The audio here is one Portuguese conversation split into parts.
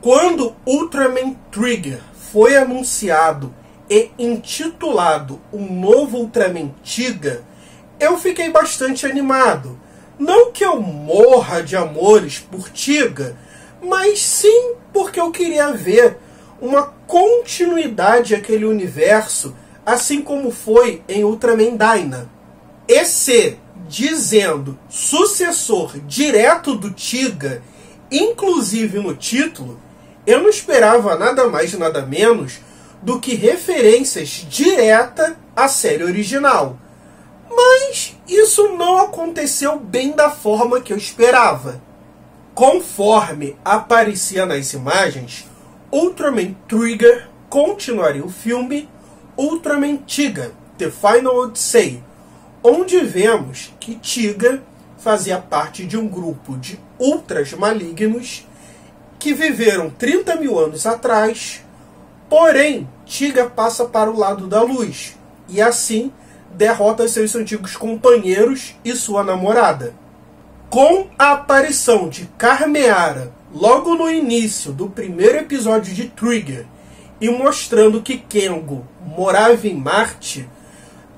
Quando Ultraman Trigger foi anunciado e intitulado um novo Ultraman Tiga, eu fiquei bastante animado. Não que eu morra de amores por Tiga, mas sim porque eu queria ver uma continuidade àquele universo, assim como foi em Ultraman Dyna. Esse, dizendo sucessor direto do Tiga, inclusive no título, eu não esperava nada mais nada menos do que referências diretas à série original. Mas isso não aconteceu bem da forma que eu esperava. Conforme aparecia nas imagens, Ultraman Trigger continuaria o filme Ultraman Tiga, The Final Odyssey, onde vemos que Tiga fazia parte de um grupo de ultras malignos que viveram 30 mil anos atrás, porém Tiga passa para o lado da luz e assim derrota seus antigos companheiros e sua namorada. Com a aparição de Carmeara logo no início do primeiro episódio de Trigger e mostrando que Kengo morava em Marte,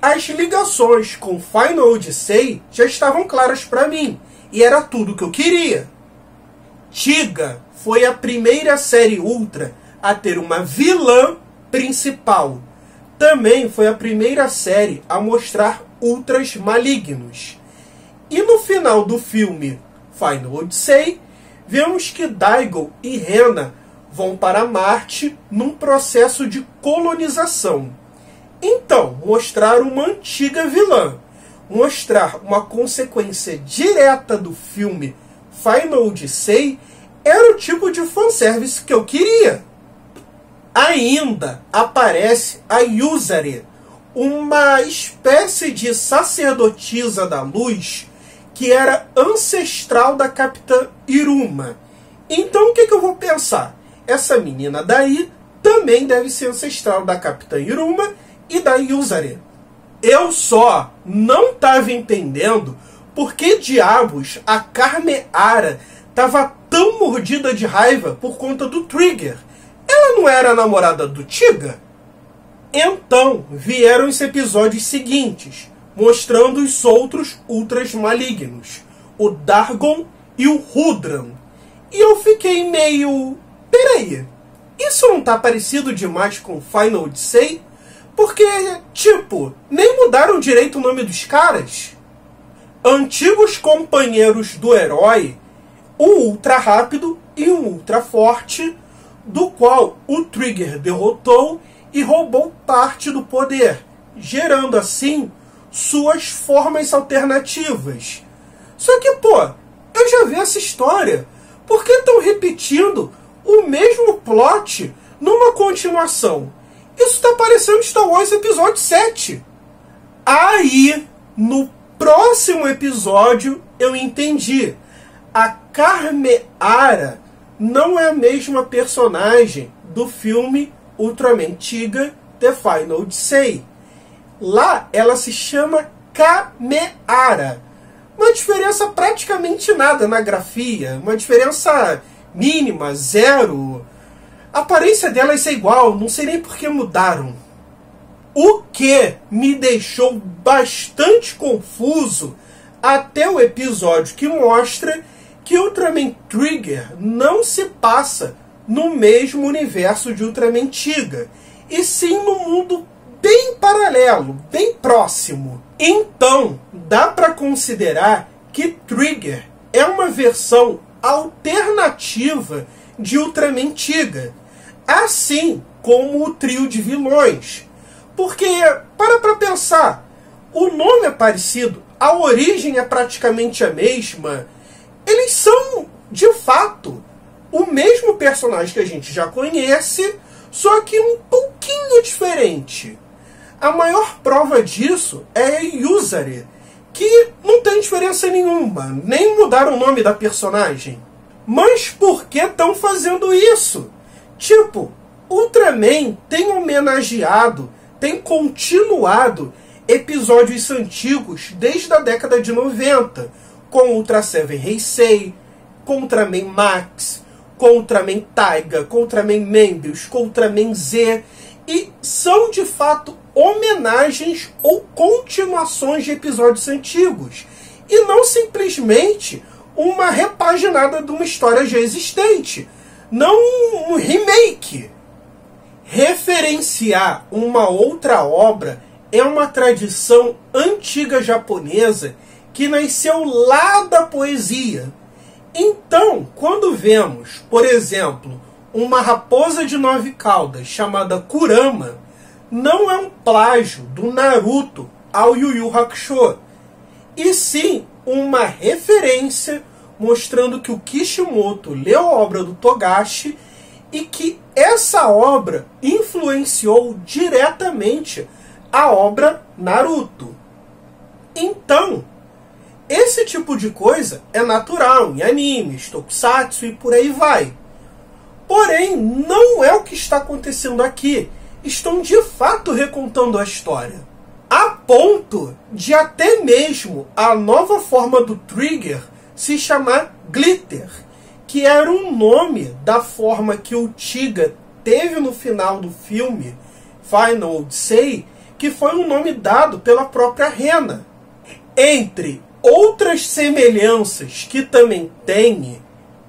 as ligações com Final Odyssey já estavam claras para mim e era tudo que eu queria. Tiga foi a primeira série Ultra a ter uma vilã principal. Também foi a primeira série a mostrar ultras malignos. E no final do filme Final Odyssey, vemos que Daigo e Rena vão para Marte num processo de colonização. Então, mostrar uma antiga vilã, mostrar uma consequência direta do filme Final Odyssey, era o tipo de fanservice que eu queria. Ainda aparece a Yuzari, uma espécie de sacerdotisa da luz que era ancestral da Capitã Iruma. Então o que eu vou pensar? Essa menina daí também deve ser ancestral da Capitã Iruma e da Yuzari. Eu só não estava entendendo por que diabos a Carmeara estava tão mordida de raiva por conta do Trigger. Ela não era a namorada do Tiga? Então vieram os episódios seguintes, mostrando os outros ultras malignos, o Dargon e o Rudran. E eu fiquei meio... Peraí, isso não tá parecido demais com Final Odyssey? Porque, tipo, nem mudaram direito o nome dos caras. Antigos companheiros do herói, um ultra rápido e um ultra forte, do qual o Trigger derrotou e roubou parte do poder, gerando assim suas formas alternativas. Só que, pô, eu já vi essa história. Por que estão repetindo o mesmo plot numa continuação? Isso está parecendo Star Wars Episódio 7. Aí, no próximo episódio, eu entendi. A Carmeara não é a mesma personagem do filme Ultraman Tiga, The Final Odyssey. Lá ela se chama Carmeara. Uma diferença praticamente nada na grafia. Uma diferença mínima, zero. A aparência dela é igual, não sei nem por que mudaram. O que me deixou bastante confuso até o episódio que mostra que Ultraman Trigger não se passa no mesmo universo de Ultraman Tiga, e sim no mundo bem paralelo, bem próximo. Então, dá para considerar que Trigger é uma versão alternativa de Ultraman Tiga, assim como o trio de vilões. Porque, para pensar, o nome é parecido, a origem é praticamente a mesma, eles são, de fato, o mesmo personagem que a gente já conhece, só que um pouquinho diferente. A maior prova disso é a Yuzari, que não tem diferença nenhuma, nem mudaram o nome da personagem. Mas por que estão fazendo isso? Tipo, Ultraman tem homenageado, tem continuado episódios antigos desde a década de 90, com Ultra Seven Heisei, com Ultraman Max, com Ultraman Taiga, com Ultraman Membius, com Ultraman Z, e são de fato homenagens ou continuações de episódios antigos, e não simplesmente uma repaginada de uma história já existente, não um remake. Referenciar uma outra obra é uma tradição antiga japonesa que nasceu lá da poesia. Então, quando vemos, por exemplo, uma raposa de 9 caudas chamada Kurama, não é um plágio do Naruto ao Yu Yu Hakusho, e sim uma referência mostrando que o Kishimoto leu a obra do Togashi e que essa obra influenciou diretamente a obra Naruto. Então, esse tipo de coisa é natural em animes, tokusatsu e por aí vai. Porém, não é o que está acontecendo aqui. Estão de fato recontando a história. A ponto de até mesmo a nova forma do Trigger se chamar Glitter, que era um nome da forma que o Tiga teve no final do filme Final Odyssey, que foi um nome dado pela própria Rena. Entre outras semelhanças que também tem,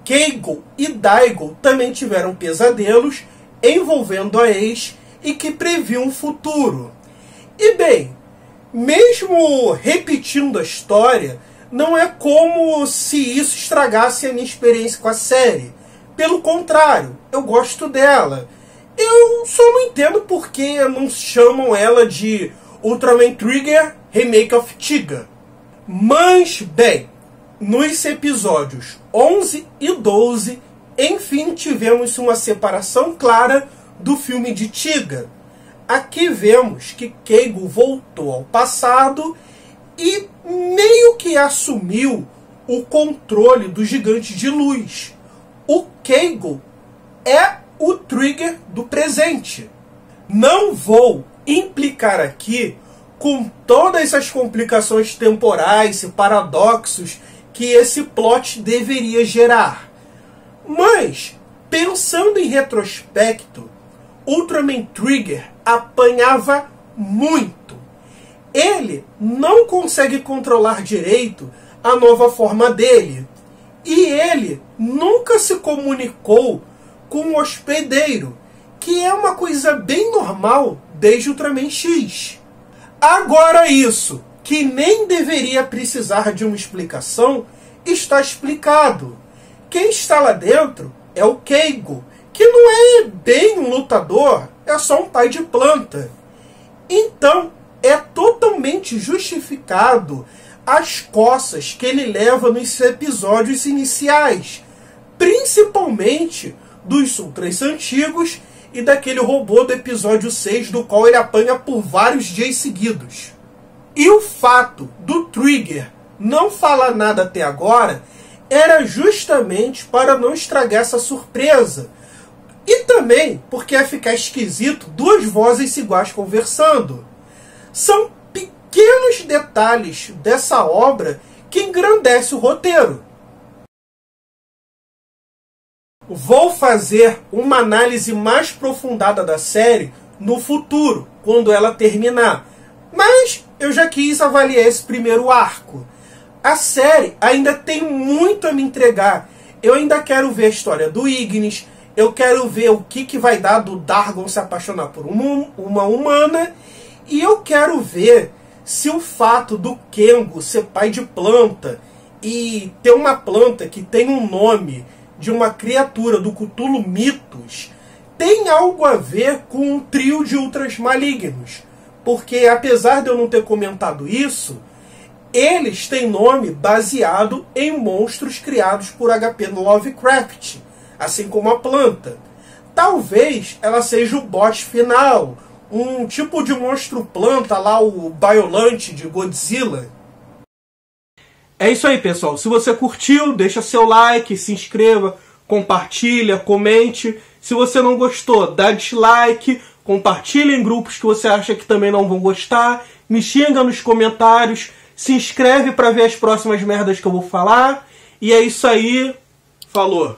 Keigo e Daigo também tiveram pesadelos envolvendo a ex e que previam um futuro. E bem, mesmo repetindo a história, não é como se isso estragasse a minha experiência com a série. Pelo contrário, eu gosto dela. Eu só não entendo por que não chamam ela de Ultraman Trigger Remake of Tiga. Mas, bem, nos episódios 11 e 12, enfim, tivemos uma separação clara do filme de Tiga. Aqui vemos que Keigo voltou ao passado e meio que assumiu o controle do gigante de luz. O Keigo é o Trigger do presente. Não vou implicar aqui com todas as complicações temporais e paradoxos que esse plot deveria gerar. Mas, pensando em retrospecto, Ultraman Trigger apanhava muito. Ele não consegue controlar direito a nova forma dele. E ele nunca se comunicou com o hospedeiro, que é uma coisa bem normal desde Ultraman X. Agora isso, que nem deveria precisar de uma explicação, está explicado. Quem está lá dentro é o Keigo, que não é bem um lutador, é só um pai de planta. Então, é totalmente justificado as coças que ele leva nos episódios iniciais, principalmente dos Ultras antigos e daquele robô do episódio 6, do qual ele apanha por vários dias seguidos. E o fato do Trigger não falar nada até agora era justamente para não estragar essa surpresa. E também porque ia ficar esquisito duas vozes iguais conversando. São pequenos detalhes dessa obra que engrandece o roteiro. Vou fazer uma análise mais aprofundada da série no futuro, quando ela terminar. Mas eu já quis avaliar esse primeiro arco. A série ainda tem muito a me entregar. Eu ainda quero ver a história do Ignis. Eu quero ver o que vai dar do Dargon se apaixonar por uma humana. E eu quero ver se o fato do Kengo ser pai de planta e ter uma planta que tem um nome de uma criatura do Cthulhu Mitos tem algo a ver com um trio de ultras malignos. Porque, apesar de eu não ter comentado isso, eles têm nome baseado em monstros criados por H.P. Lovecraft, assim como a planta. Talvez ela seja o boss final, um tipo de monstro planta lá, o Biolante de Godzilla. É isso aí, pessoal. Se você curtiu, deixa seu like, se inscreva, compartilha, comente. Se você não gostou, dá dislike, compartilha em grupos que você acha que também não vão gostar, me xinga nos comentários, se inscreve para ver as próximas merdas que eu vou falar. E é isso aí. Falou!